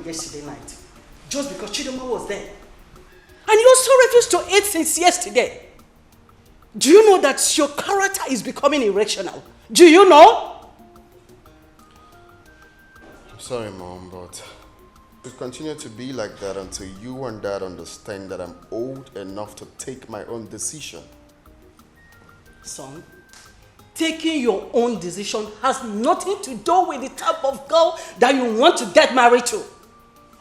yesterday night. Just because Chidoma was there. And you also refused to eat since yesterday. Do you know that your character is becoming irrational? Do you know? I'm sorry, Mom, but it will continue to be like that until you and Dad understand that I'm old enough to take my own decision. Son, taking your own decision has nothing to do with the type of girl that you want to get married to.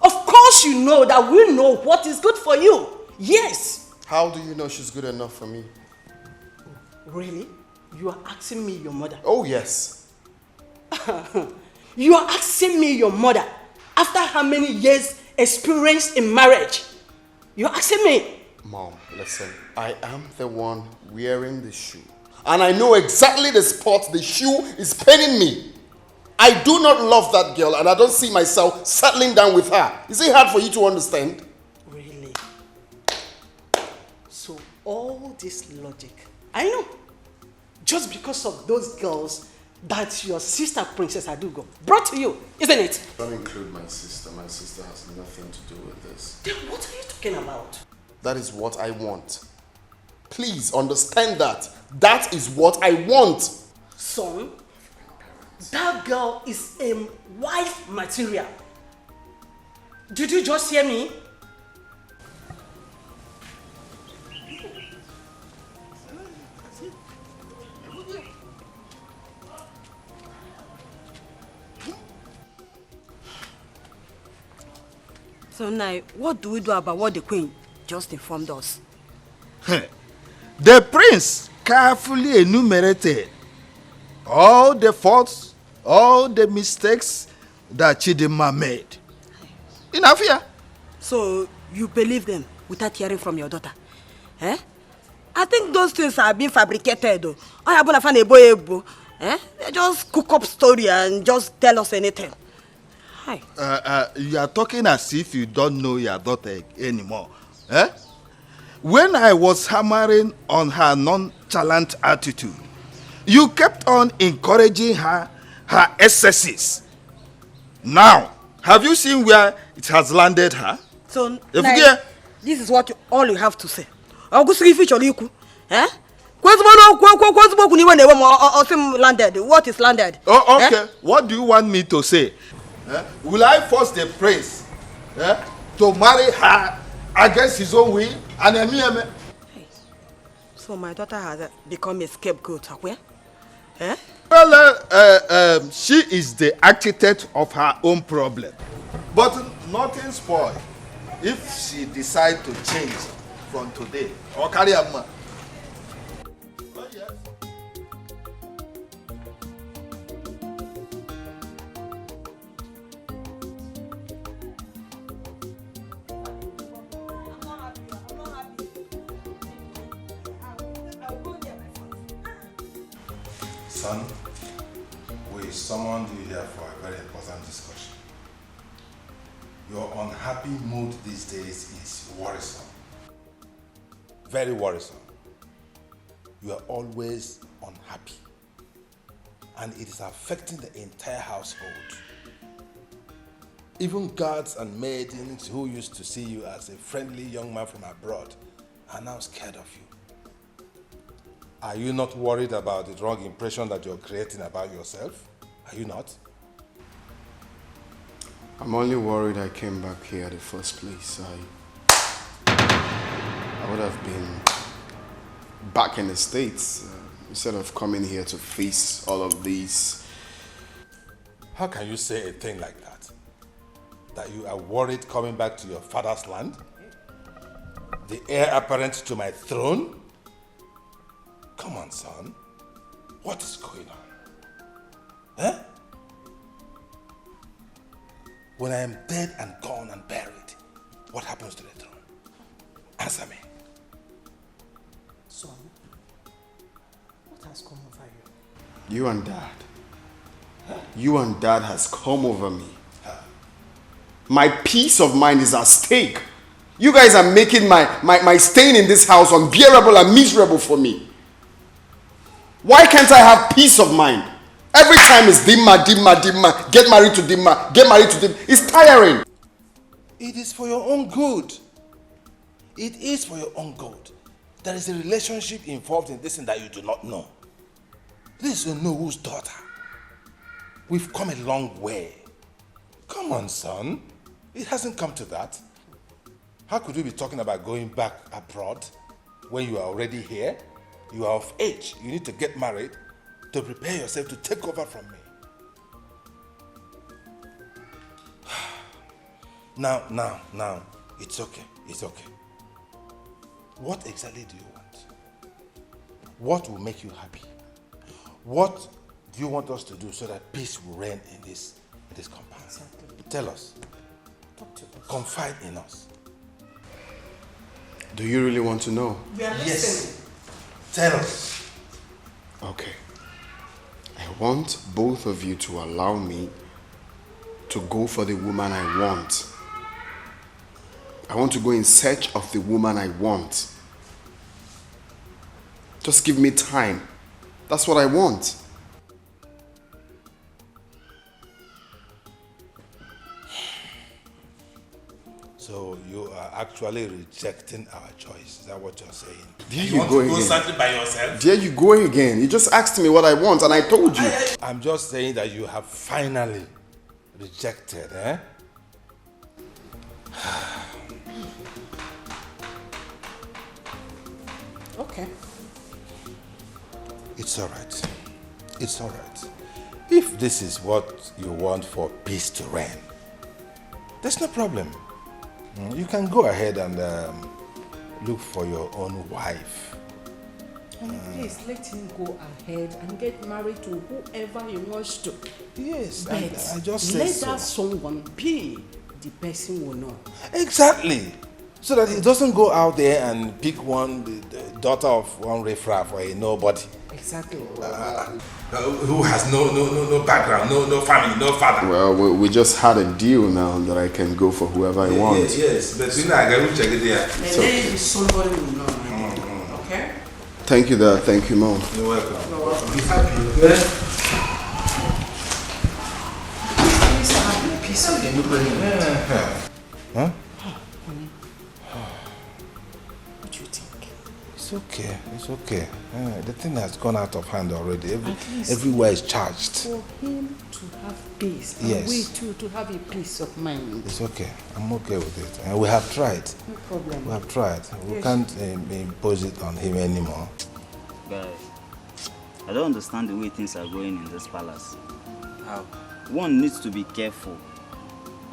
Of course you know that we know what is good for you. Yes. How do you know she's good enough for me? Really? You are asking me your mother? Oh, yes. You are asking me your mother after how many years experience in marriage? You are asking me? Mom, listen. I am the one wearing the shoe. And I know exactly the spot the shoe is paining me. I do not love that girl and I don't see myself settling down with her. Is it hard for you to understand? Really? So all this logic, I know. Just because of those girls that your sister Princess Adugo brought to you, isn't it? Don't include my sister. My sister has nothing to do with this. Then what are you talking about? That is what I want. Please understand that. That is what I want. Son, that girl is a wife material. Did you just hear me? So now, what do we do about what the Queen just informed us? The prince carefully enumerated all the faults, all the mistakes that Chidima made. Enough here. So you believe them without hearing from your daughter? Eh? I think those things are being fabricated though. They just cook up story and just tell us anything. Hi. You are talking as if you don't know your daughter anymore. Eh? When I was hammering on her nonchalant attitude, you kept on encouraging her excesses. Now, have you seen where it has landed her? So, this is what all you have to say. Eh? Landed. What is landed? Oh, okay. Eh? What do you want me to say? Eh? Will I force the prince to marry her against his own will? And so my daughter has become a scapegoat, where? Eh? Well, she is the architect of her own problem. But nothing spoiled if she decides to change from today. Or carry a man. Oh, yes. Son, we summoned you here for a very important discussion. Your unhappy mood these days is worrisome. Very worrisome. You are always unhappy. And it is affecting the entire household. Even guards and maidens who used to see you as a friendly young man from abroad are now scared of you. Are you not worried about the wrong impression that you're creating about yourself? Are you not? I'm only worried I came back here in the first place. I would have been back in the States instead of coming here to face all of these. How can you say a thing like that? That you are worried coming back to your father's land? The heir apparent to my throne? Come on, son. What is going on? Eh? When I am dead and gone and buried, what happens to the throne? Answer me. Son, what has come over you? You and Dad. You and Dad has come over me. My peace of mind is at stake. You guys are making my staying in this house unbearable and miserable for me. Why can't I have peace of mind? Every time it's Dimma. Get married to Dimma. It's tiring. It is for your own good. It is for your own good. There is a relationship involved in this thing that you do not know. This is Onowo's daughter. We've come a long way. Come on, son. It hasn't come to that. How could we be talking about going back abroad when you are already here? You are of age. You need to get married to prepare yourself to take over from me. Now, it's okay. It's okay. What exactly do you want? What will make you happy? What do you want us to do so that peace will reign in this compound? Exactly. Tell us. Talk to us. Confide in us. Do you really want to know? We are listening. Yes. Tell us. Okay. I want both of you to allow me to go for the woman I want. I want to go in search of the woman I want. Just give me time. That's what I want. So you are actually rejecting our choice. Is that what you're saying? There you want go to go again. something by yourself? There you go again. You just asked me what I want and I told you. I'm just saying that you have finally rejected, eh? Okay. It's all right. It's all right. If this is what you want for peace to reign, there's no problem. You can go ahead and look for your own wife. And please let him go ahead and get married to whoever he wants to. Yes, But I just said let so. that someone be the person will know. Exactly. So that he doesn't go out there and pick the daughter of one riffraff or a nobody. Exactly. Who has no background, no family, no father. Well, we just had a deal now that I can go for whoever I want. Yes, but you know, I got to check it there. And then somebody will know. Okay? Thank you, Dad. Thank you, Mom. You're welcome. You're welcome. Be happy, okay? Peace of the Huh? What do you think? It's okay. It's okay. The thing has gone out of hand already. Everywhere is charged. For him to have peace, and Yes. we too to have a peace of mind. It's okay. I'm okay with it. And we have tried. No problem. We have tried. We can't impose it on him anymore. Guy, I don't understand the way things are going in this palace. How? One needs to be careful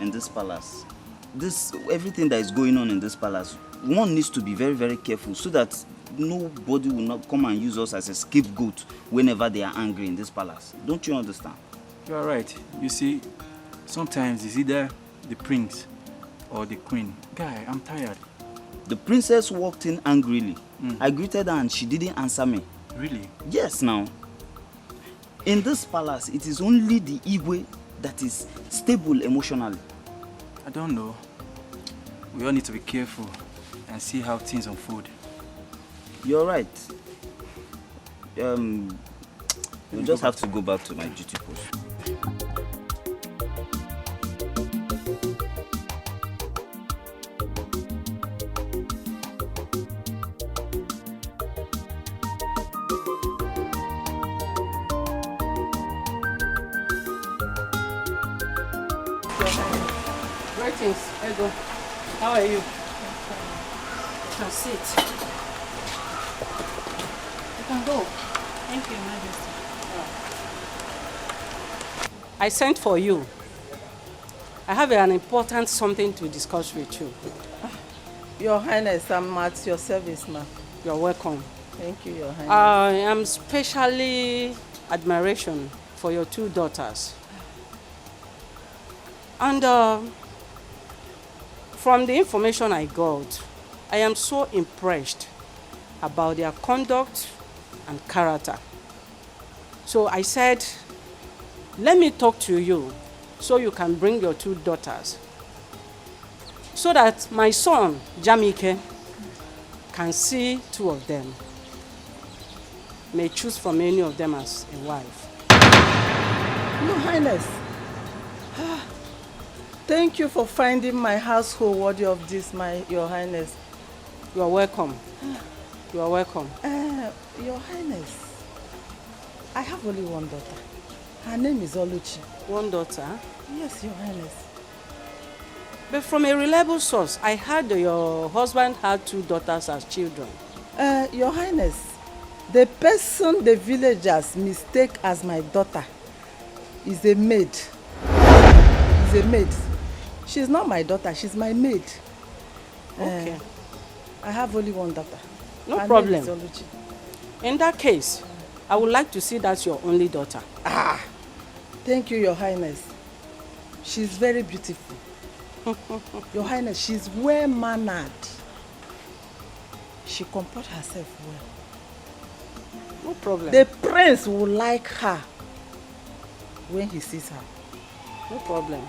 in this palace. Everything that is going on in this palace, one needs to be very, very careful so that nobody will not come and use us as a scapegoat whenever they are angry in this palace. Don't you understand? You are right. You see, sometimes it's either the prince or the queen. Guy, I'm tired. The princess walked in angrily. I greeted her and she didn't answer me. Really? Yes, now. In this palace, it is only the Igwe that is stable emotionally. I don't know. We all need to be careful and see how things unfold. You're right. We'll just have to go back to my duty post. Greetings, Ego. How are you? Now sit. You can go. Thank you, Majesty. I sent for you. I have an important something to discuss with you. Your Highness, I'm at your service, ma'am. You're welcome. Thank you, Your Highness. I am specially admiration for your two daughters. And from the information I got, I am so impressed about their conduct and character. So I said, let me talk to you so you can bring your two daughters so that my son, Jamike, can see two of them, may choose from any of them as a wife. Your Highness, Thank you for finding my household worthy of this, Your Highness. You are welcome. You are welcome. Your Highness, I have only one daughter. Her name is Oluchi. One daughter? Yes, Your Highness. But from a reliable source, I heard that your husband had 2 daughters as children. Your Highness, the person the villagers mistake as my daughter is a maid. Is a maid. She's not my daughter, she's my maid. Okay. I have only one daughter. No Her problem. name is Oluchi. In that case, I would like to see that's your only daughter. Thank you, Your Highness. She's very beautiful. Your Highness, she's well-mannered. She comports herself well. No problem. The prince will like her when he sees her. No problem.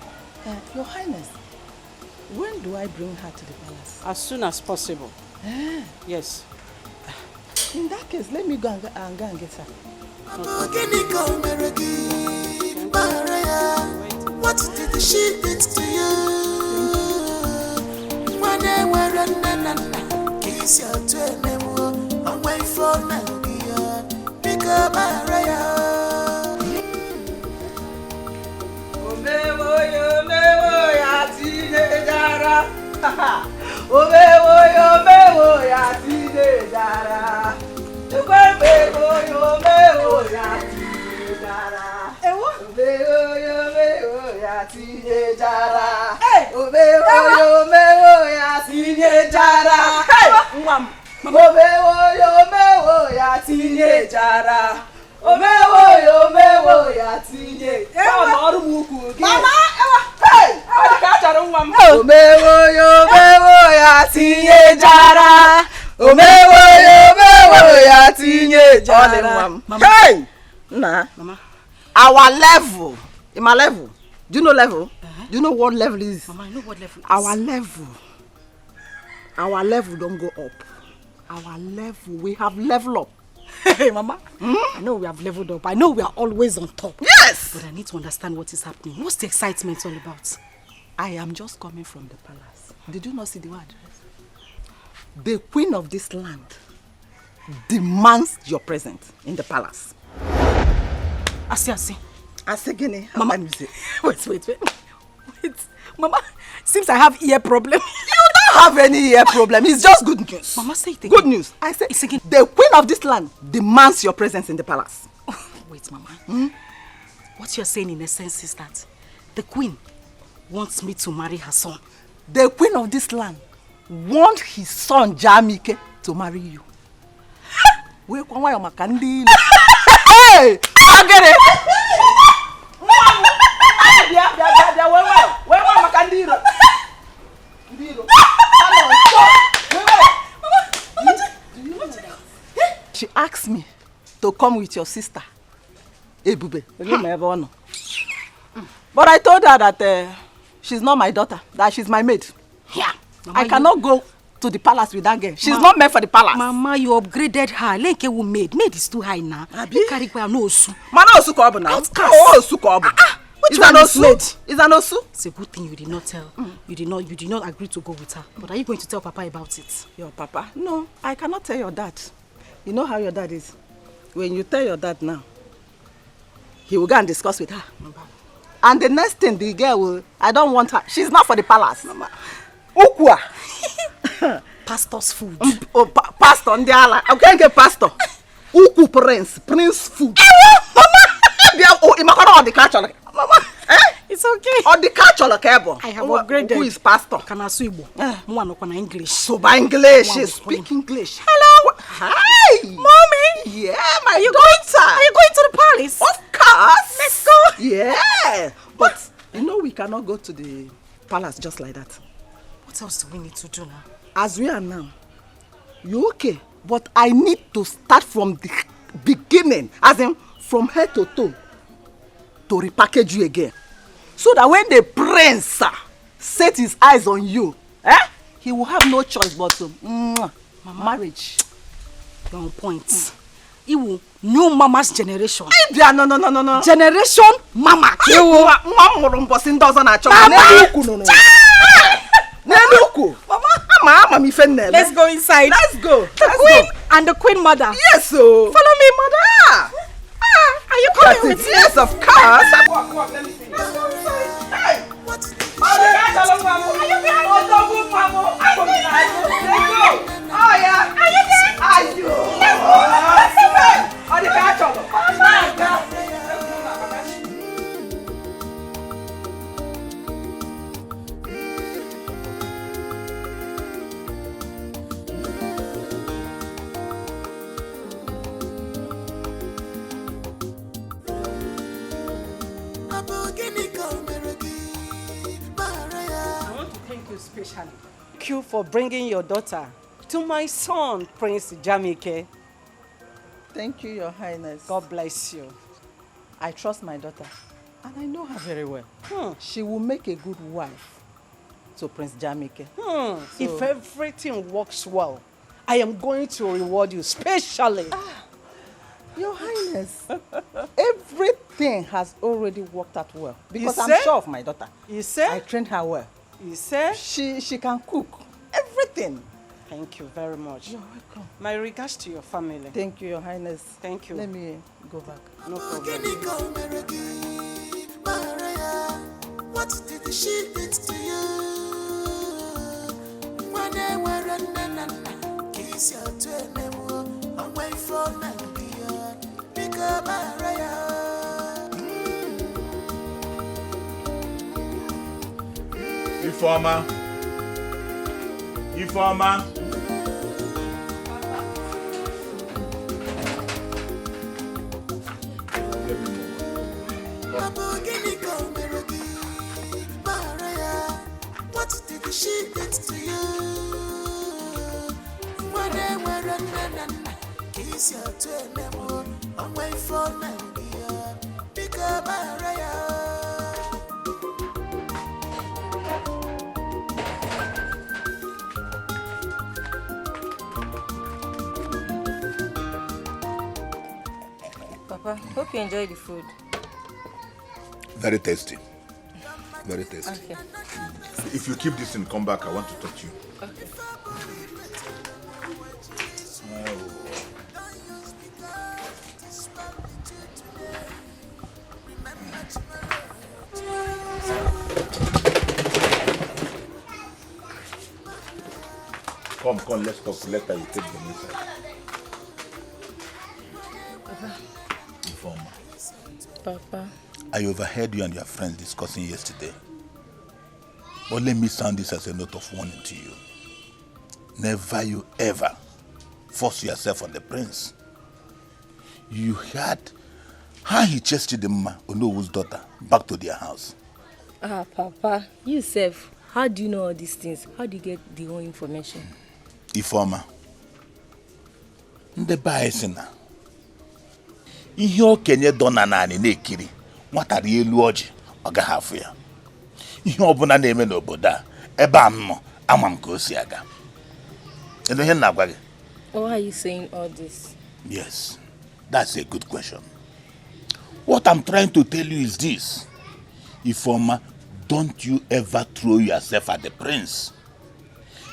Your Highness, when do I bring her to the palace? As soon as possible. Yes. In that case, let me go and get her. What did she do to you? When they were in the kiss your twin, away from Nigerian, pick up Maria. Omewo ya teenagera. Omewo ya teenagera. Omewo ya teenagera. Omewo ya teenagera. Omewo ya teenagera. Omewo ya teenagera. Omewo ya teenagera. Mama, hey! Omewo ya teenagera. Omewo ya teenagera. Hey! Nah. Mama. Our level. In my level. Do you know level? Do you know what level is? Mama, I know what level is. Our level don't go up. Our level, we have level up. Hey, Mama. I know we have leveled up. I know we are always on top. Yes! But I need to understand what is happening. What's the excitement all about? I am just coming from the palace. Did you not see the word? The queen of this land demands your presence in the palace. I see. Asegene, Mama, wait. Mama, seems I have ear problem. You don't have any ear problem. It's just good news. Mama, say it again. Good news. I said, the queen of this land demands your presence in the palace. Oh, wait, Mama. What you're saying in essence is that the queen wants me to marry her son. The queen of this land wants his son Jamike to marry you. Hey! I get it! She asked me to come with your sister, Ebube. But I told her that she's not my daughter, that she's my maid. Yeah. Mama, I cannot go to the palace with that girl. She's not meant for the palace. Mama, you upgraded her. Lenke will maid. Maid is too high now. You carry no osu. Mana osu kobu now. Oh, osu kobu. Which one is maid? Is an osu? It's a good thing you did not tell. You did not agree to go with her. But are you going to tell Papa about it? Your Papa? No, I cannot tell your dad. You know how your dad is. When you tell your dad now, he will go and discuss with her. And the next thing the girl will, I don't want her. She's not for the palace. Mama. Ukwa. Pastor's food. Pastor Ndiala. I can't get pastor. Uku prince food. Mama. Oh, the catch. Mama. It's okay. Or the catch on the cable. I have upgraded. Who is pastor? Kanasuibo. Mwana English. So by English, speak English. Hello. Hi. Mommy. Yeah, my daughter. Are you going to the palace? Of course. Let's go. Yeah. But you know we cannot go to the palace just like that. What else do we need to do now? As we are now, you okay? But I need to start from the beginning, as in from head to toe, to repackage you again. So that when the prince set his eyes on you, he will have no choice but to marriage. You're on point. Iwu new mama's generation. No. Generation mama. Iwu mama mbosi ndozo na chọ. Neluku. Mama mi fenne. Let's go inside. Let's go. The queen and the queen mother. Yes, so. Follow me, mother. Are you coming with me? Yes, of course. Walk, let me see. Let's go inside. Hey. Are you behind? Oh, don't move, mama. I'm behind. Let's go. Oh, yeah. Are you there? Are you? Let's go. Are you behind? Especially. Thank you for bringing your daughter to my son, Prince Jamike. Thank you, Your Highness. God bless you. I trust my daughter, and I know her very well. She will make a good wife to Prince Jamike. If everything works well, I am going to reward you specially. Your Highness, everything has already worked out well because I'm sure of my daughter. You say? I trained her well. You say? She can cook everything. Thank you very much. You're welcome. My regards to your family. Thank you, Your Highness. Thank you. Let me go back. No problem. What did she do to you? When they were running, kiss your twin, away from Nigeria. Pick up Maria. Ifeoma. What did she do to you? When they were running, kiss your twin, away from Nigeria. Pick up Maria. Papa, hope you enjoy the food. Very tasty. Very tasty. Okay. If you keep this and come back, I want to touch you. Okay. Come, let's talk. Later you take them inside. Papa. Informer. Papa. I overheard you and your friends discussing yesterday. But let me sound this as a note of warning to you. Never you ever force yourself on the prince. You heard how he chased Chidimma, Onowu's daughter, back to their house. Papa, you self, how do you know all these things? How do you get the whole information? Ifeoma, ndị be si na ihe okenye dọna naanị na-ekiri nwata rie elu ọjị ọ gaghị afụ ya. Ihe ọbụla na-eme n'obodo a ebe a nọ ama m ka o si aga. Kedu ihe na-agwa gị? Why are you saying all this? Yes, that's a good question. What I'm trying to tell you is this. Ifeoma, don't you ever throw yourself at the prince.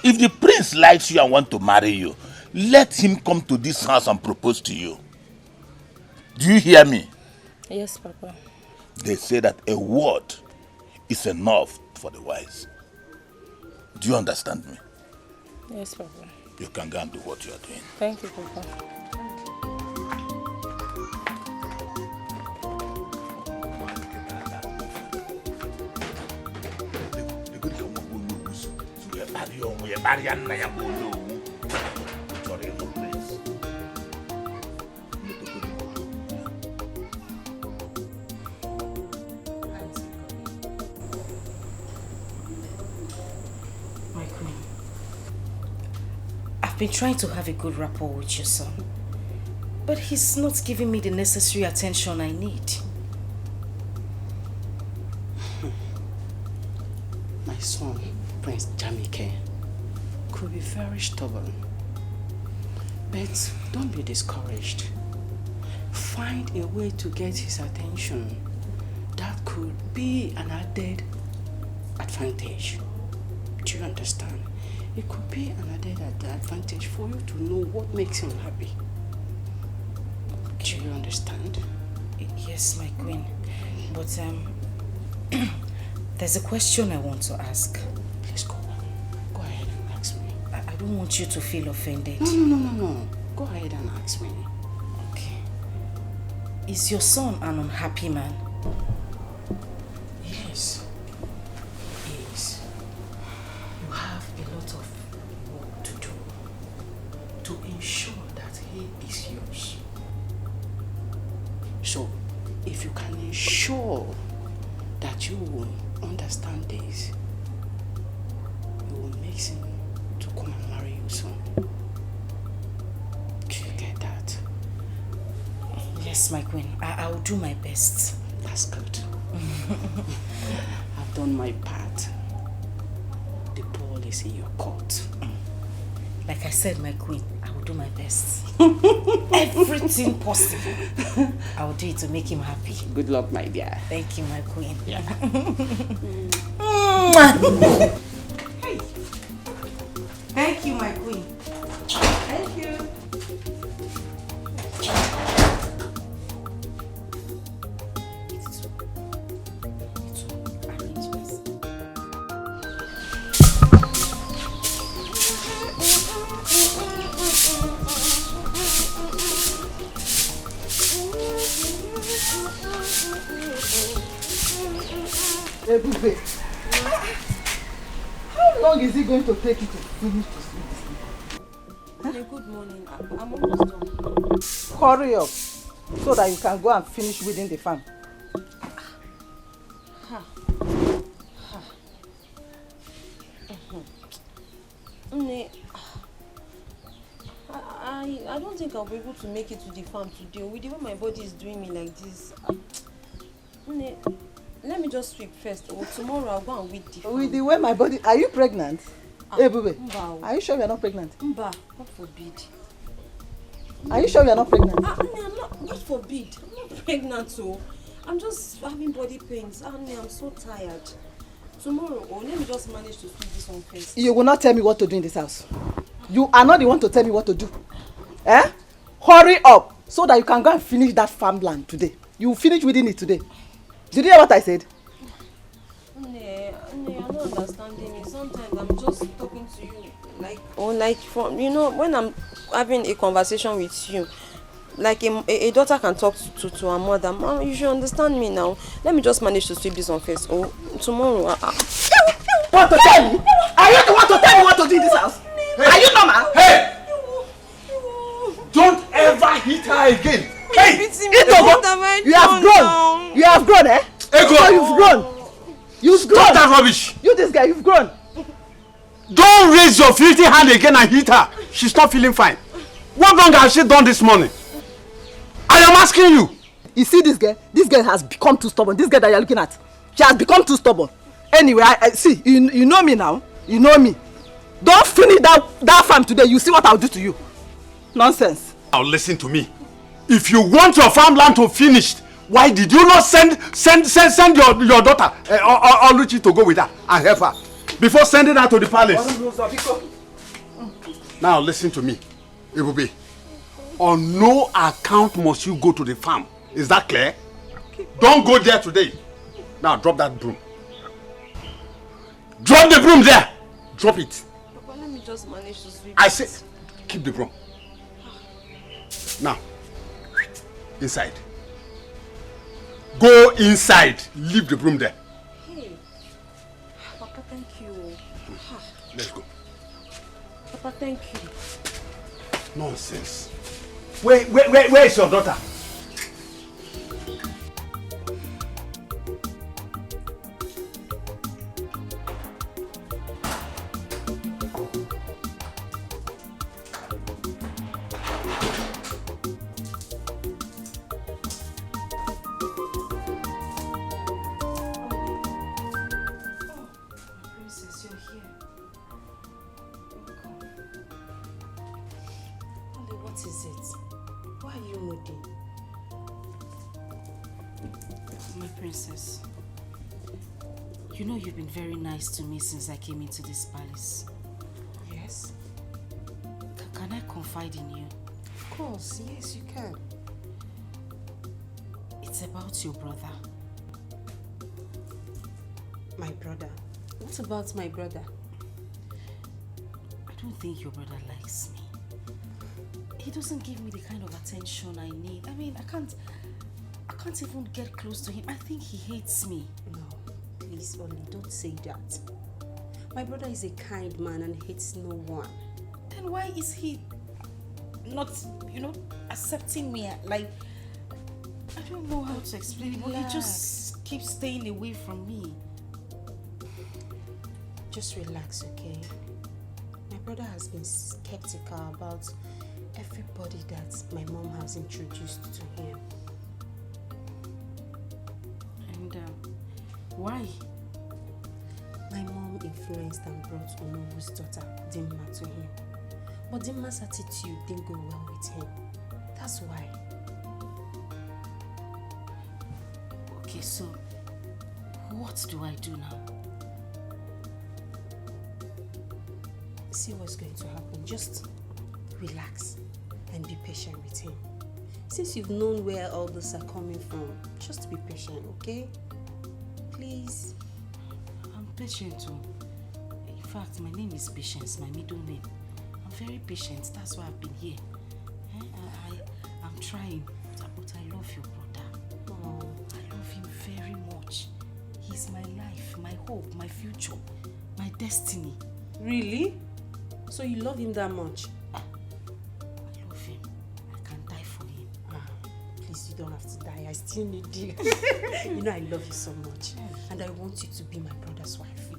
If the prince likes you and wants to marry you, let him come to this house and propose to you. Do you hear me? Yes, Papa. They say that a word is enough for the wise. Do you understand me? Yes, Papa. You can go and do what you are doing. Thank you, Papa. My queen, I've been trying to have a good rapport with your son, but he's not giving me the necessary attention I need. My son, Prince Jamike, could be very stubborn, but don't be discouraged. find a way to get his attention, that could be an added advantage. Do you understand? It could be an added advantage for you to know what makes him happy. Do you understand? Yes, my queen. But there's a question I want to ask. Please go on. Go ahead and ask me. I don't want you to feel offended. No. Go ahead and ask me. Okay. Is your son an unhappy man? Yes. He is. You have a lot of work to do to ensure that he is yours. So, if you can ensure that you will understand this, you will make him to come and marry you soon. Do you get that? Yes, my queen. I'll do my best. That's good. I've done my part. The ball is in your court. Like I said, my queen, I will do my best. Everything possible. I will do it to make him happy. Good luck, my dear. Thank you, my queen. Yeah. Hey. Thank you, my queen. Thank you. Ebube, how long is it going to take you to finish this sleep? Good morning. I'm almost done. Hurry up so that you can go and finish weeding the farm. I don't think I'll be able to make it to the farm today. With the way my body is doing me like this. Let me just sweep first. Or tomorrow I'll go and weed the farm. With the way my body... Are you pregnant? Ebube, Mba. are you sure you're not pregnant? Mba, God forbid. Are you sure you're not pregnant? I'm not, God forbid. I'm not pregnant, so I'm just having body pains. I'm so tired. Tomorrow, let me just manage to sweep this one first. You will not tell me what to do in this house. You are not the one to tell me what to do. Eh? Hurry up so that you can go and finish that farmland today. You will finish weeding it today. Did you hear what I said? You're not understanding me. Sometimes I'm just talking to you like from when I'm having a conversation with you, like a daughter can talk to her mother. Mom, you should understand me now. Let me just manage to sweep this one first. Tomorrow. Want to tell me? Are you the one to tell me what to do in this house? Hey. Are you normal? Hey! Don't ever hit her again. Hey! You have grown. You have grown, eh? Ego. So you've grown. You've grown. Stop that rubbish. You, this guy, you've grown. Don't raise your filthy hand again and hit her. She's not feeling fine. What wrong has she done this morning? I am asking you. You see this girl? This girl has become too stubborn. This girl that you're looking at, she has become too stubborn. Anyway, I see. You know me now. You know me. Don't finish that farm today. You see what I'll do to you. Nonsense. Now listen to me. If you want your farmland to finish, why did you not send your daughter Oluchi to go with her and help her before sending her to the palace? Now listen to me, Ebube. On no account must you go to the farm. Is that clear? Okay. Don't go there today. Now drop that broom. Drop the broom there. Drop it. Papa, let me just manage to sweep. I say, keep the broom. Now, inside. Go inside. Leave the broom there. Hey, Papa, thank you. Let's go. Papa, thank you. Nonsense. Where is your daughter? My princess, you know you've been very nice to me since I came into this palace. Yes? Can I confide in you? Of course, yes, you can. It's about your brother. My brother? What about my brother? I don't think your brother likes me. He doesn't give me the kind of attention I need. I mean, I can't even get close to him. I think he hates me. No, please, Oli, don't say that. My brother is a kind man and hates no one. Then why is he not, accepting me? Like, I don't know how to explain it, but he just keeps staying away from me. Just relax, okay? My brother has been skeptical about everybody that my mom has introduced to him. And why? My mom influenced and brought Onobu's daughter, Dimma, to him. But Dimma's attitude didn't go well with him. That's why. Okay, so what do I do now? See what's going to happen. Just relax and be patient with him. Since you've known where all this are coming from, just be patient, okay? Please. I'm patient too. In fact, my name is Patience, my middle name. I'm very patient, that's why I've been here. I'm trying, but I love your brother. Oh. I love him very much. He's my life, my hope, my future, my destiny. Really? So you love him that much? I love him. I can die for him. Please, you don't have to die. I still need you. You know I love you so much. And I want you to be my brother's wife.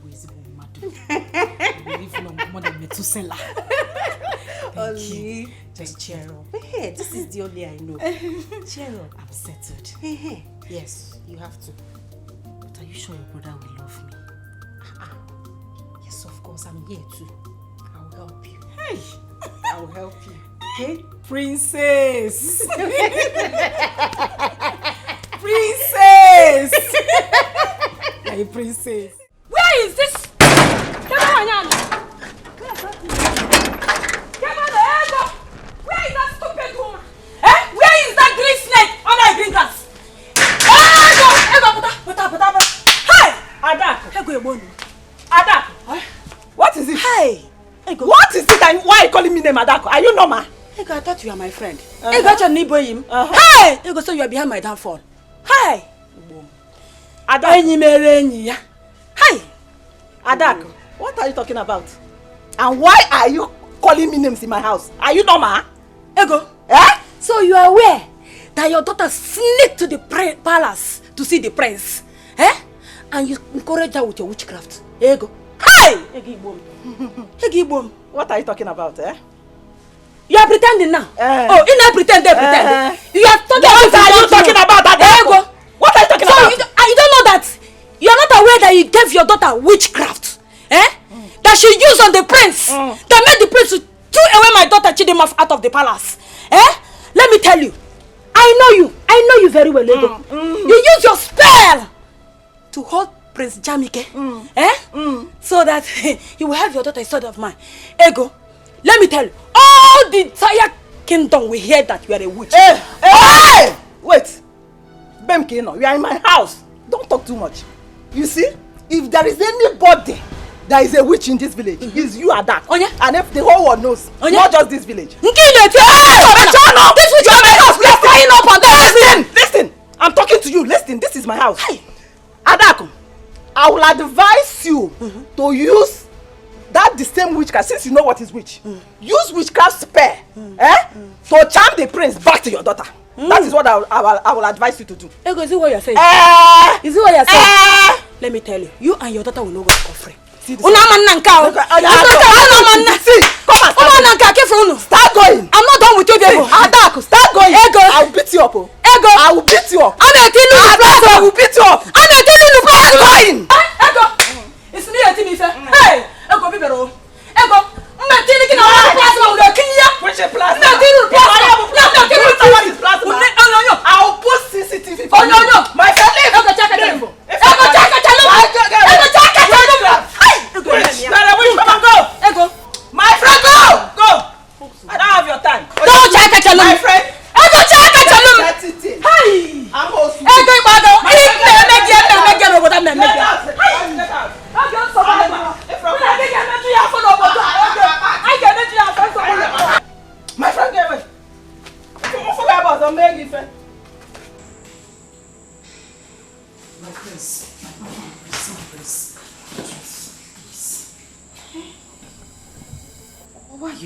Oli, just cheer up. Hey, this is the only I know. Cheer up. I'm settled. Hey. Yes, you have to. But are you sure your brother will love me? Yes, of course. I'm here too. I'll help you. Hey! I'll help you. Okay? Princess! Princess! My princess. Where is this? Where is that stupid woman? Where is that green snake under the green grass? Hey! Adako! What is it? Hey! What is it and why are you calling me name Adako? Are you normal? I thought you are my friend. I got your neighbor. Hey! You go say you are behind my downfall. Hey! Adako. Hey! Adako, what are you talking about? And why are you calling me names in my house? Are you normal? Ego. So you are aware that your daughter sneaked to the palace to see the prince? And you encourage her with your witchcraft? Ego. Hey! Egibom. What are you talking about, You are pretending now. Oh, you not pretend, they pretend. You are talking what are you talking about? Ego. What are you talking about? You don't know that you are not aware that you gave your daughter witchcraft, that she used on the prince, that made the prince to throw away my daughter Chidimma out of the palace. Let me tell you, I know you very well, Ego. You use your spell to hold Prince Jamike, so that you will have your daughter instead of mine. Ego, let me tell you, all the entire kingdom will hear that you are a witch. Hey! Wait. Bemkino, you are in my house. Don't talk too much. You see, if there is anybody that is a witch in this village, it's you are that. And if the whole world knows, not just this village. This witch is my house. We are flying up and down. Listen, I'm talking to you. Listen, this is my house. Adako, I will advise you to use that the same witchcraft, since you know what is witch. Use witchcraft spell to charm the prince back to your daughter. That is what I will advise you to do. Ego, is it what you're saying? Is it what you're saying? Let me tell you, you and your daughter will not go offering. See, come on, start going. I'm not done with you, Ego. Adako, start going. Ego, I will beat you up. Ego, I will beat you up. I will beat you up. Start going. Ego, it's me a team. Hey, Ego, be better. Ego, I'm taking a plasma with a key. Which a plasma? I'm taking a plasma. I will put CCTV. Oh no.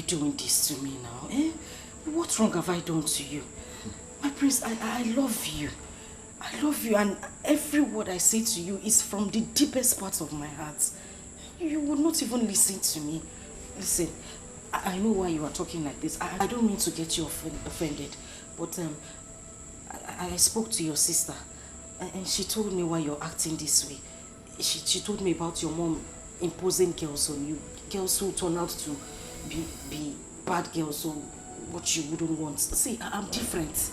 doing this to me now? Eh? What wrong have I done to you? My prince, I love you. I love you, and every word I say to you is from the deepest part of my heart. You would not even listen to me. Listen, I know why you are talking like this. I don't mean to get you offended, but I spoke to your sister, and she told me why you're acting this way. She told me about your mom imposing girls on you, girls who turn out to be bad girls, or what you wouldn't want. See, I'm different.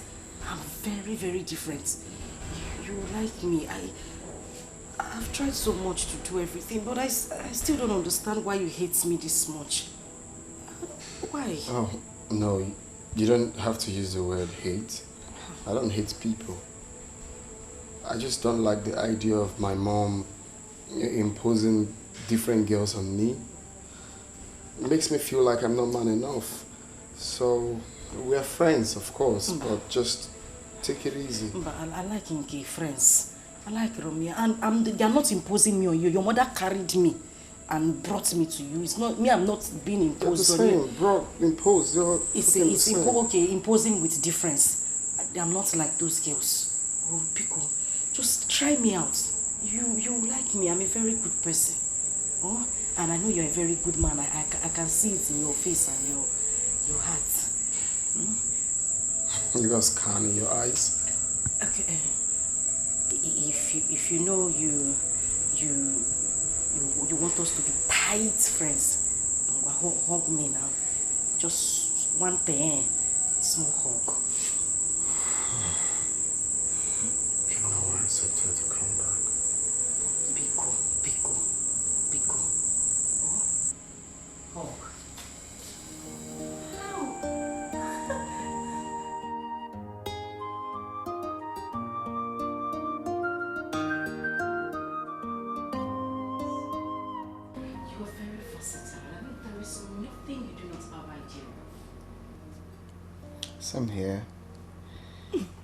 I'm very, very different. You like me. I've tried so much to do everything, but I still don't understand why you hate me this much. Why? Oh, no, you don't have to use the word hate. I don't hate people. I just don't like the idea of my mom imposing different girls on me. It makes me feel like I'm not man enough. So, we're friends, of course, but just take it easy. But I like Inke, friends. I like Romeo, and they are not imposing me on you. Your mother carried me and brought me to you. It's not me. I'm not being imposed on you. Imposed. It's okay, imposing with difference. I'm not like those girls. Oh, Pico, just try me out. You like me. I'm a very good person. Oh, and I know you're a very good man. I can see it in your face and your heart. You got scan in your eyes. Okay. If you know you want us to be tight friends, hug me now. Just one thing, small hug. I want Suitor to come back. Biko. Oh? Hug. Same here.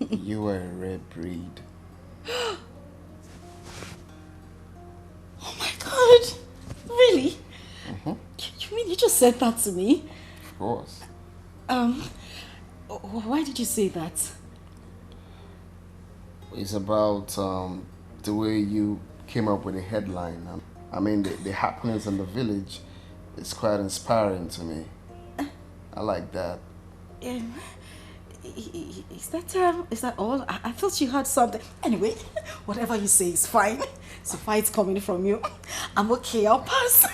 You are a rare breed. Oh my God! Really? You mean you just said that to me? Of course. Why did you say that? It's about the way you came up with the headline. I mean, the happenings in the village is quite inspiring to me. I like that. Is that all? I thought you had something. Anyway, whatever you say is fine. So far it's coming from you. I'm okay, I'll pass.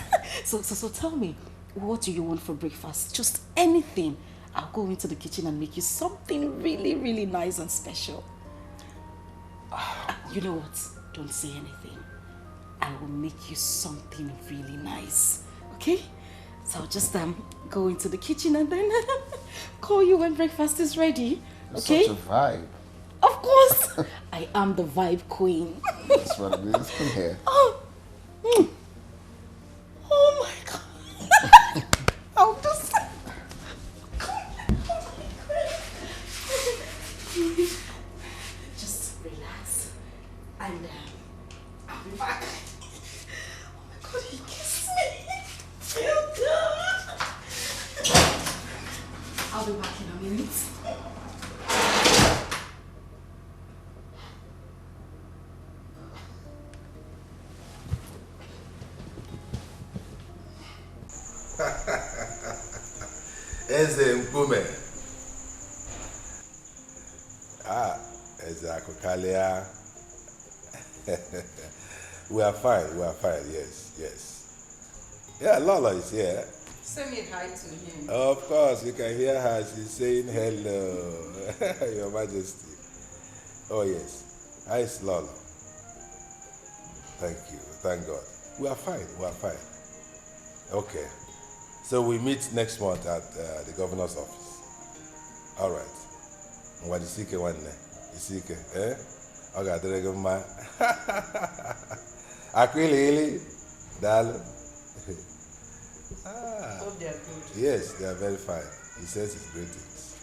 So tell me, what do you want for breakfast? Just anything. I'll go into the kitchen and make you something really, really nice and special. You know what? Don't say anything. I will make you something really nice. Okay? So I'll just go into the kitchen and then call you when breakfast is ready. Okay? Such a vibe. Of course. I am the vibe queen. That's what it is. Come here. Oh my God. I'll just... Just relax. And I'll be back. Oh my God, he kissed me. Feel good. I'll be back in a minute. Eze Mkume. Eze Akokalia. We are fine, yes. Yeah, Lola is here. Send me hi to him. Of course, you can hear her. She's saying hello, Your Majesty. Oh yes, hi, it's Lola. Thank you, thank God. We are fine. Okay, so we meet next month at the governor's office. All right. What is it? Isike, eh? Okay, there ma. Akwili, Dal. Hope they are good. Yes, they are very fine. He says his greetings.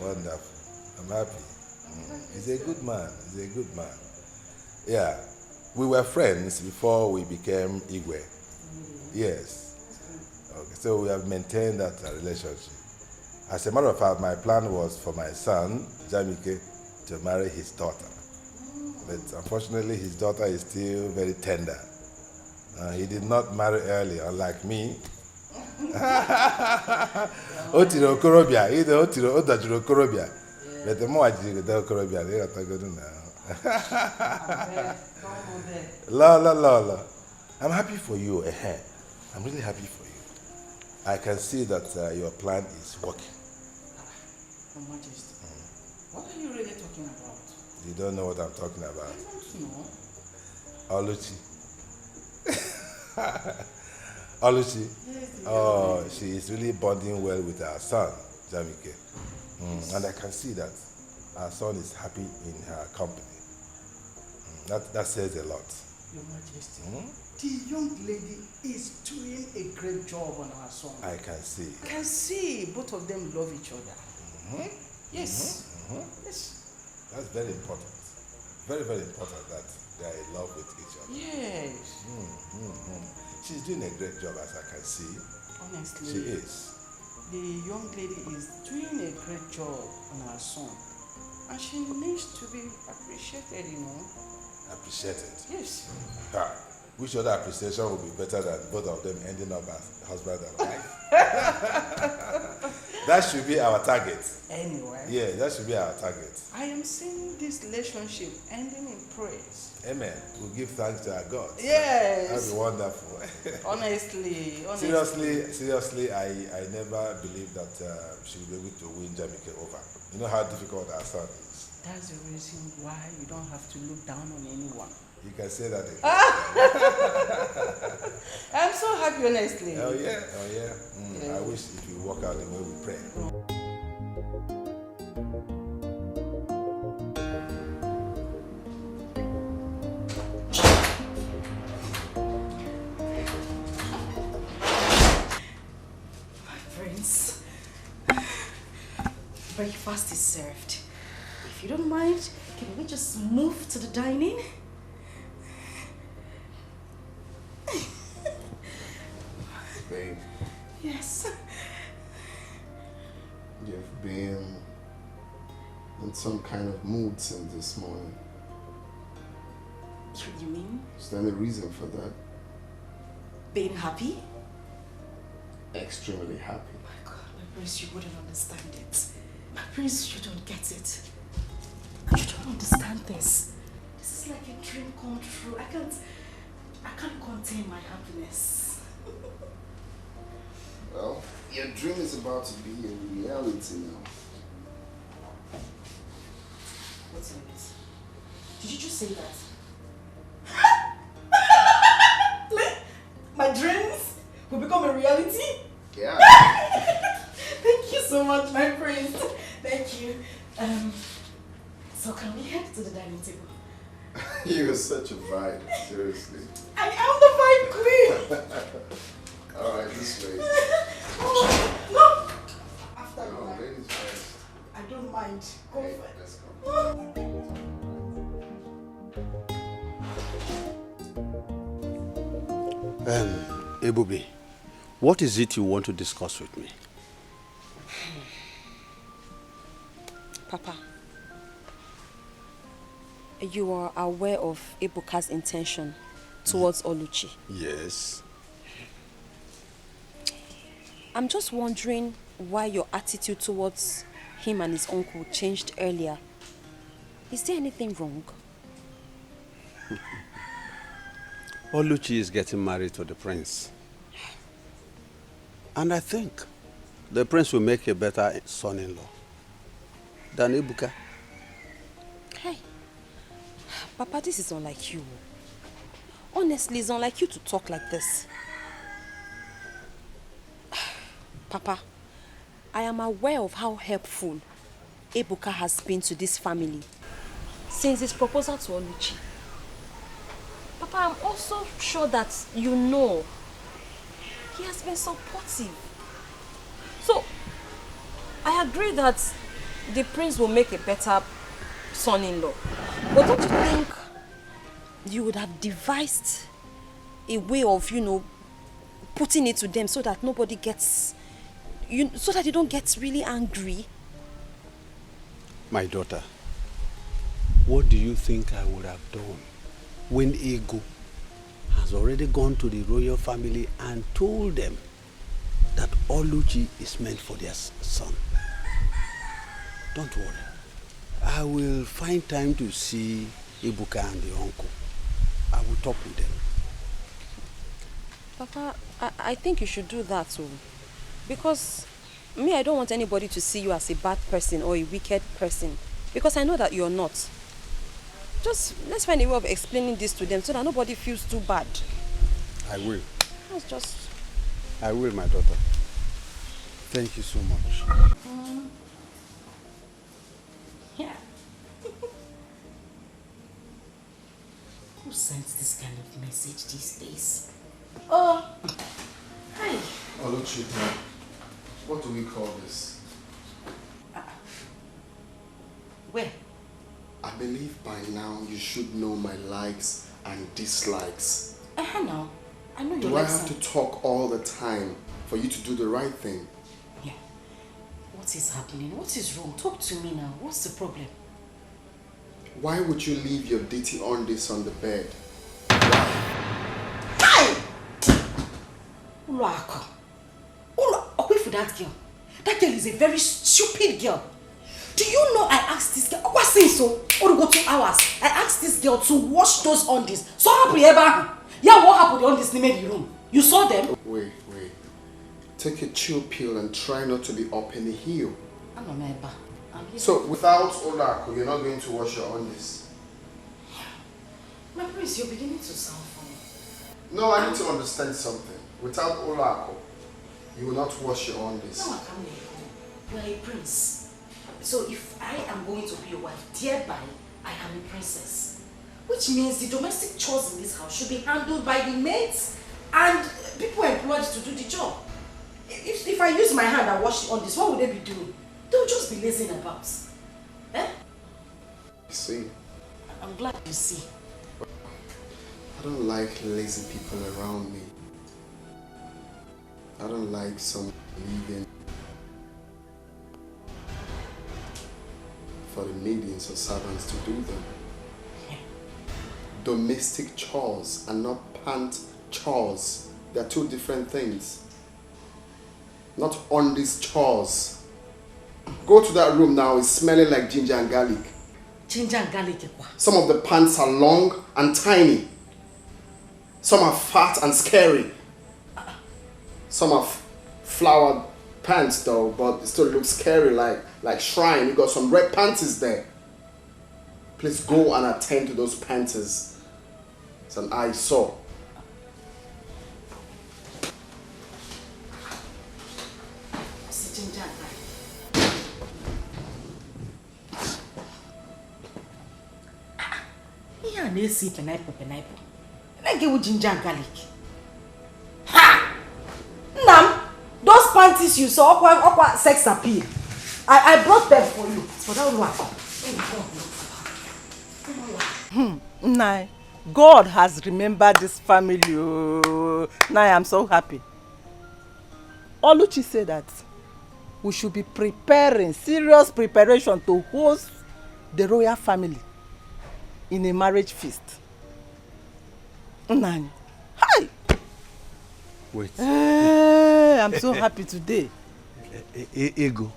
Wonderful. I'm happy. He's a good man. Yeah. We were friends before we became Igwe. Yes. Okay, so we have maintained that relationship. As a matter of fact, my plan was for my son, Jamike, to marry his daughter. But unfortunately, his daughter is still very tender. He did not marry early, unlike me. Otiro Korobia, either Otiro Odajuro Korobia. But the more I do the Korobia, they are going now. La. I'm happy for you. I'm really happy for you. I can see that your plan is working. Your Majesty, what are you really talking about? You don't know what I'm talking about. I don't know. Oluchi. Oluchi. Oh, she is really bonding well with our son, Jamike. And I can see that our son is happy in her company. That says a lot. Your Majesty, the young lady is doing a great job on her son. I can see. I can see both of them love each other. Yes. Yes. That's very important. Very, very important that they are in love with each other. Yes. She's doing a great job, as I can see. Honestly. She is. The young lady is doing a great job on her son. And she needs to be appreciated, you know. Appreciated? Yes. Which other appreciation would be better than both of them ending up as husband and wife? That should be our target. Anyway. Yeah, that should be our target. I am seeing this relationship ending in praise. Amen. We'll give thanks to our God. Yes. That'd be wonderful. Honestly. Seriously, I never believed that she would be able to win Jamike over. You know how difficult our son is. That's the reason why you don't have to look down on anyone. You can say that again. I'm so happy, honestly. Oh yeah. I wish it would work out the way we pray. My friends, breakfast is served. If you don't mind, can we just move to the dining? Babe. Yes. You've been in some kind of mood since this morning. What do you mean? Is there any reason for that? Being happy? Extremely happy. My God, my prince, you wouldn't understand it. My prince, you don't get it. You don't understand this. This is like a dream come true. I can't contain my happiness. Well, your dream is about to be a reality now. What's in it? Did you just say that? My dreams will become a reality? Yeah. Thank you so much, my prince. Thank you. So can we head to the dining table? You're such a vibe, seriously. I am the vibe queen! Alright, this way. Oh, no! After No, that. ladies first. I don't mind. Go Hey, for it. let's go. Ebubi, what is it you want to discuss with me? Papa, you are aware of Ebuka's intention towards Oluchi. Yes. I'm just wondering why your attitude towards him and his uncle changed earlier. Is there anything wrong? Oluchi is getting married to the prince. And I think the prince will make a better son-in-law than Ebuka. Hey, Papa, this is unlike you. Honestly, it's unlike you to talk like this. Papa, I am aware of how helpful Ebuka has been to this family since his proposal to Oluchi. Papa, I'm also sure that you know he has been supportive. So, I agree that the prince will make a better son-in-law. But don't you think you would have devised a way of, putting it to them so that nobody gets, so that you don't get really angry. My daughter, what do you think I would have done when Ego has already gone to the royal family and told them that Oluchi is meant for their son? Don't worry. I will find time to see Ibuka and the uncle. I will talk with them. Papa, I think you should do that too. Because me, I don't want anybody to see you as a bad person or a wicked person. Because I know that you're not. Just let's find a way of explaining this to them so that nobody feels too bad. I will. That's just... I will, my daughter. Thank you so much. Yeah. Who sends this kind of message these days? Oh, hi. Oluchi, what do we call this? Where? I believe by now you should know my likes and dislikes. No. I know you Do I like have to talk all the time for you to do the right thing? Yeah. What is happening? What is wrong? Talk to me now. What's the problem? Why would you leave your dirty undies on the bed? Hi! Ulako. Away for that girl. That girl is a very stupid girl. Do you know I asked this girl, what's this so? Or go 2 hours. I asked this girl to wash those undies. So happy ever. Yeah, what happened on this in the room? You saw them? Wait. Take a chill pill and try not to be up in the heel. I'm not my bar. So without Olako, you're not going to wash your undies? My prince, you're beginning to sound funny. No, I need to understand something. Without Olako, you will not wash your undies. No, I can't let you. You are a prince. So if I am going to be your wife, thereby I am a princess. Which means the domestic chores in this house should be handled by the maids and people employed to do the job. If I use my hand and wash on this, what would they be doing? They will just be lazing about. Eh? I see. I'm glad you see. I don't like lazy people around me. I don't like someone leaving for the maidens or servants to do them. Yeah. Domestic chores and not pant chores. They're two different things. Not on these chores. Go to that room now, it's smelling like ginger and garlic. Ginger and garlic? Some of the pants are long and tiny. Some are fat and scary. Some are flowered pants though, but it still looks scary like shrine. You got some red panties there. Please go and attend to those panties. It's an eyesore. Ginger and garlic. Yeah, they see pineapple. I get with ginger and garlic. Ha! Nam, those panties you saw, aqua sex appeal. I brought them for you. For that one. Nah, God has remembered this family. Oh. Nah, I'm so happy. Oluchi said that we should be preparing, serious preparation to host the royal family in a marriage feast. Nah. Hi! Wait. I'm so happy today. Ego,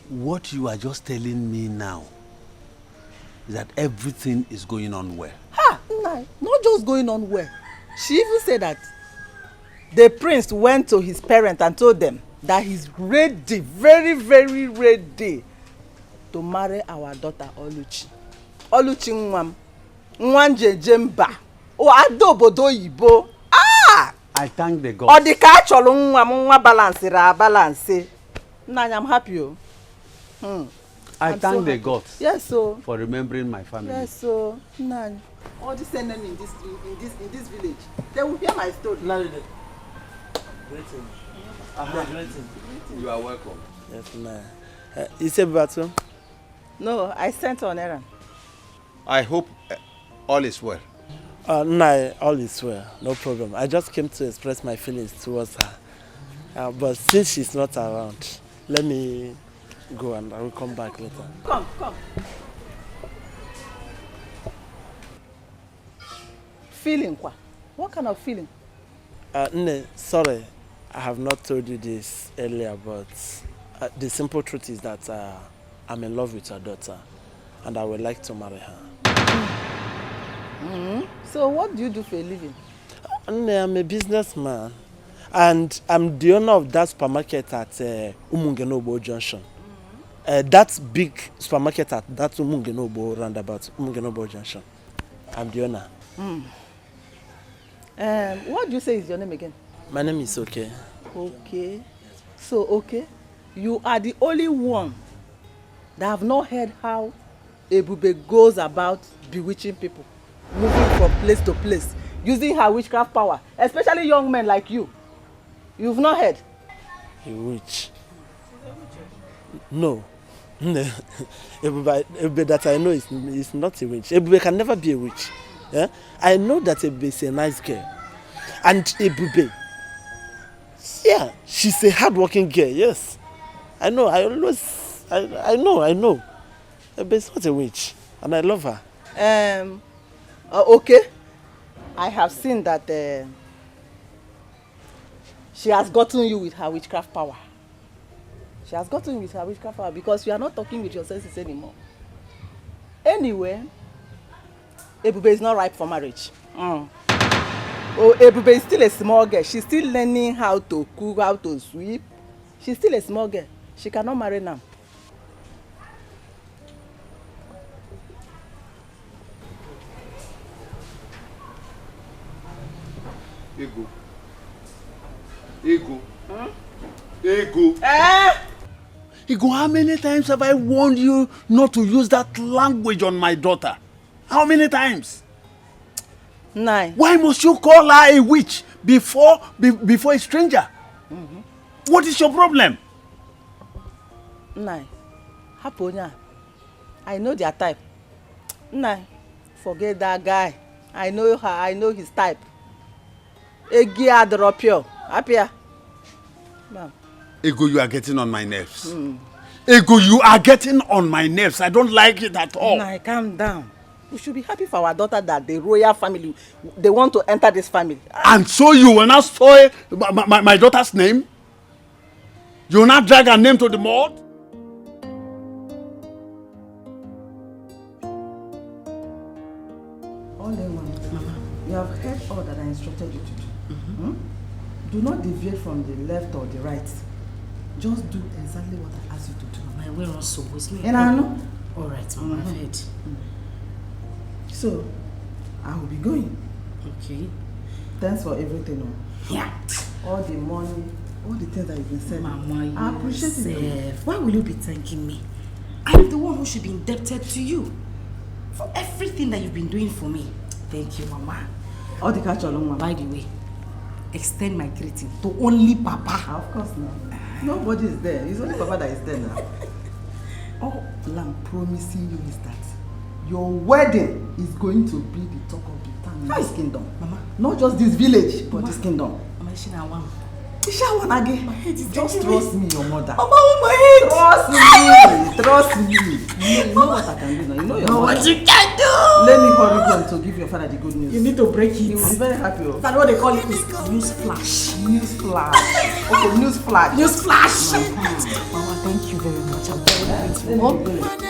what you are just telling me now is that everything is going on well. Nah, not just going on well. She even said that the prince went to his parents and told them that he's ready, very, very ready to marry our daughter Oluchi. Oluchi Nwam. Nwanje Jemba. O adobodo yibo. I thank the God. Odika cholo nwa balance. Nah, I'm happy. I thank the gods. Yes, so for remembering my family. Yes, so nah. All these enemy in this village, they will hear my story. Greeting. You are welcome. Yes, ma'am. You said Batu? No, I sent on errand. I hope all is well. No, all is well. No problem. I just came to express my feelings towards her. But since she's not around, let me go and I will come back later. Come. Feeling quoi? What kind of feeling? Nne, sorry, I have not told you this earlier, but the simple truth is that I'm in love with your daughter and I would like to marry her. So what do you do for a living? Nne, I'm a businessman and I'm the owner of that supermarket at Umungenobo Junction. That big supermarket at that Umungenobo roundabout, Umungenobo Junction. I'm the owner. What do you say is your name again? My name is Okay. Okay. So, okay, you are the only one that have not heard how Ebube goes about bewitching people, moving from place to place, using her witchcraft power, especially young men like you. You've not heard? A witch? No. Ebube that I know is not a witch. Ebube can never be a witch. Yeah? I know that Ebube is a nice girl. And Ebube, yeah, she's a hard-working girl, yes. I know, I know. Ebube is not a witch. And I love her. Okay. I have seen that she has gotten you with her witchcraft power. She has gotten you with her witchcraft power because you are not talking with your senses anymore. Anyway, Ebube is not ripe for marriage. Oh, Ebube is still a small girl. She's still learning how to cook, how to sweep. She's still a small girl. She cannot marry now. Ego. Ego, how many times have I warned you not to use that language on my daughter? How many times? 9. Why must you call her a witch before a stranger? What is your problem? 9. Haponya. I know their type. 9. Forget that guy. I know her. I know his type. Egia Dropio. Apia. Ego, you are getting on my nerves. Ego, you are getting on my nerves. I don't like it at all. 9, calm down. We should be happy for our daughter that the royal family, they want to enter this family. And so you will not spoil my daughter's name? You will not drag her name to the mud? All they want, Mama, you have heard all that I instructed you to do. Do not deviate from the left or the right. Just do exactly what I asked you to do. Mama, we're also with me. And I know. All right, Mama, I've heard. So, I will be going. Okay. Thanks for everything. Yeah. All the money, all the things that you've been saying. Mama, I appreciate it. Why will you be thanking me? I'm the one who should be indebted to you for everything that you've been doing for me. Thank you, Mama. All the catch along, Mama. By the way, extend my greeting to only Papa. Of course not. Nobody is there. It's only Papa that is there now. All I'm promising you is that your wedding is going to be the talk of the town in this kingdom. Mama. Not just this village, but this kingdom. Mama, My head is just trust me, your mother. Mama, my head. Trust me. You know what I can do now. You know your mother. What you can do. Let me hurry go to give your father the good news. You need to break it. He will be very happy. That's what they call it is news flash. News flash. Okay, news flash. News flash. Mama, thank you very much. I'm very grateful.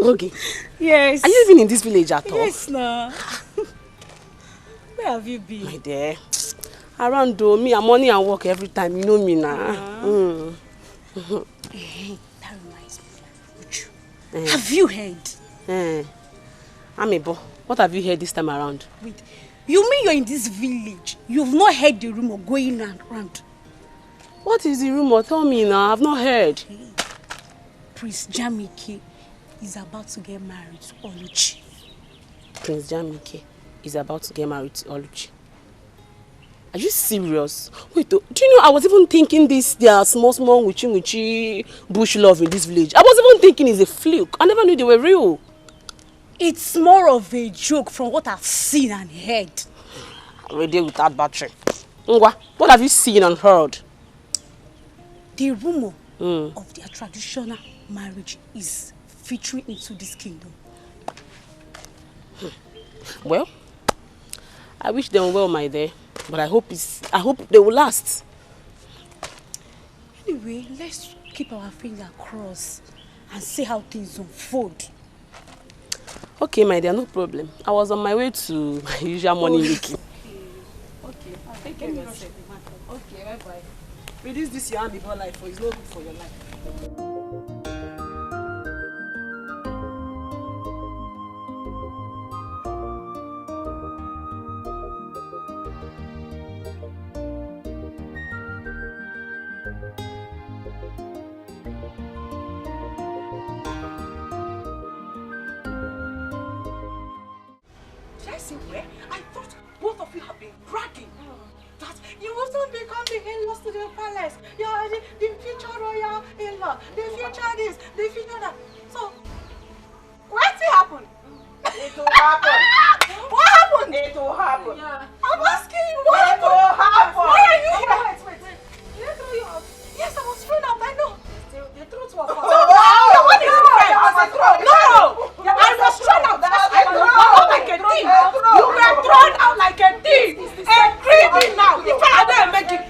Okay. Yes. Are you living in this village at all? Yes, no. Where have you been? My dear. Around though, me and money and work every time. You know me now. Hey, that reminds me. Have you heard? Amebo, what have you heard this time around? Wait, you mean you're in this village? You've not heard the rumor going around What is the rumor? Tell me now. I've not heard. Prince Jamike is about to get married to Oluchi. Prince Jamike is about to get married to Oluchi. Are you serious? Wait, do you know I was even thinking their small witchy bush love in this village. I was even thinking it's a fluke. I never knew they were real. It's more of a joke from what I've seen and heard. I'm deal with that battery. Ngwa, what have you seen and heard? The rumor of their traditional marriage is filtering into this kingdom. Well, I wish them well, my dear. But I hope they will last. Anyway, let's keep our fingers crossed and see how things unfold. Okay, my dear, no problem. I was on my way to my usual morning making. Okay, I'll take care of myself. Okay, bye-bye. Reduce this your hand before life, for it's not good for your life. I thought both of you have been bragging that you will soon become the in-laws to the palace. You are the future royal in-law, the future this, the future that. So, what will happen? It will happen. What happened? It will happen. Yeah. I'm asking you, what happened? It will happen. Why are you here? Wait. Did I throw you out? Yes, I was thrown out, I know. The truth was false. What is it? No! I was thrown out. I was thrown out like a thief. You were thrown out like a thief. A criminal. The father making.